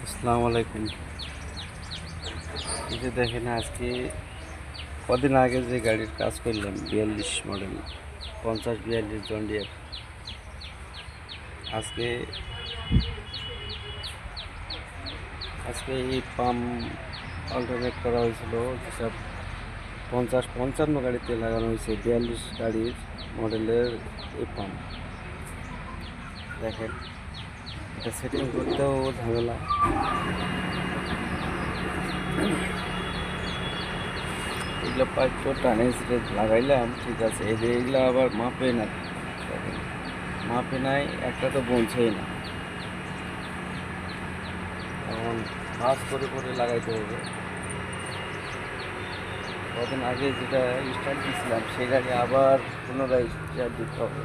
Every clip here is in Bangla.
আসসালামু আলাইকুম। এই যে দেখেন আজকে কদিন আগে যে গাড়ির কাজ করলাম 42 মডেল 50-42 জন ডিয়ার, আজকে আজকে এই পাম্প অল্টারনেট করা হয়েছিল, যেটা 50-55 গাড়িতে লাগানো হয়েছে। 42 গাড়ির মডেলের এই পাম্প দেখেন, এটা সেটিং করতেও ঝামেলা। এগুলো পাইপ তো টানে লাগাইলাম, ঠিক আছে, এগুলো আবার মাপে না, দেখেন মাপে নাই, একটা তো বলছেই না। এখন ভাঁজ করে করে লাগাইতে হবে। কদিন আগে যেটা স্টার্ট দিয়েছিলাম সেই গাড়ি আবার পুনরায় স্টার্ট দিতে হবে।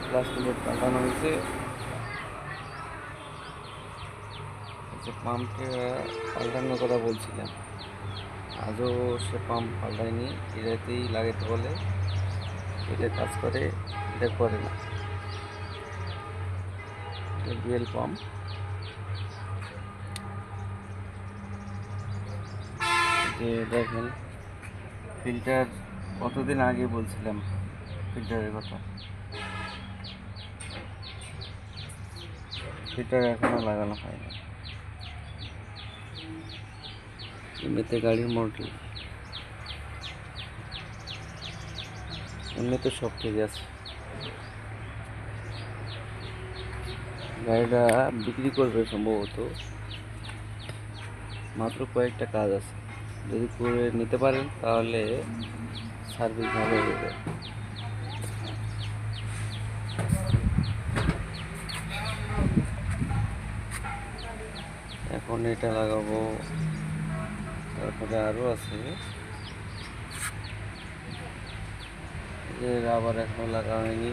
প্লাস্টিকের পাল্টানো হয়েছে, যে পাম্পটা পাল্টানোর কথা বলছিলাম, আজও সে পাম্প পাল্টায়নি। এটাতেই লাগাইতে বলে, এটা কাজ করে, এটা করে না। এটা ডুয়েল পাম্প। যে দেখেন ফিল্টার, কতদিন আগে বলছিলাম ফিল্টারের কথা, ফিল্টার এখনও লাগানো হয়নি। এমনিতে গাড়ির মডেল, এমনিতে সব ঠিক আছে। গাড়িটা বিক্রি করবে সম্ভবত, মাত্র কয়েকটা কাজ আছে, যদি করে নিতে পারেন তাহলে সার্ভিস ভালো হবে। এখন এটা লাগাবো, তারপরে আরও আছে, এর আবার এখনও লাগানো হয়নি,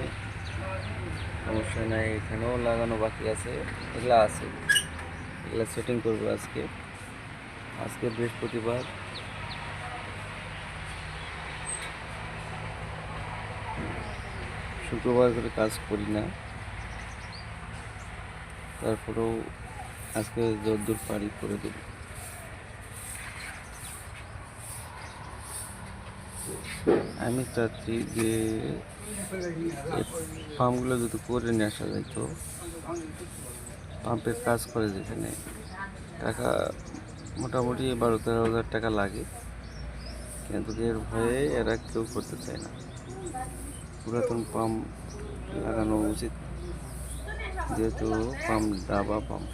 সমস্যা নাই, এখানেও লাগানো বাকি আছে, এগুলো আছে, এগুলো সেটিং করবো আজকে। আজকে বৃহস্পতিবার, শুক্রবার করে কাজ করি না, তারপরেও আজকে যতদূর পারি করে দেব। আমি চাচ্ছি যে এই পাম্পগুলো যদি করে নিয়ে আসা যেত, পাম্পের কাজ করে যেখানে টাকা মোটামুটি 12-13 হাজার টাকা লাগে, কিন্তু এর ভয়ে এরা কেউ করতে চায় না। পুরাতন পাম্প লাগানো উচিত, যেহেতু পাম্প ডাবা পাম্প।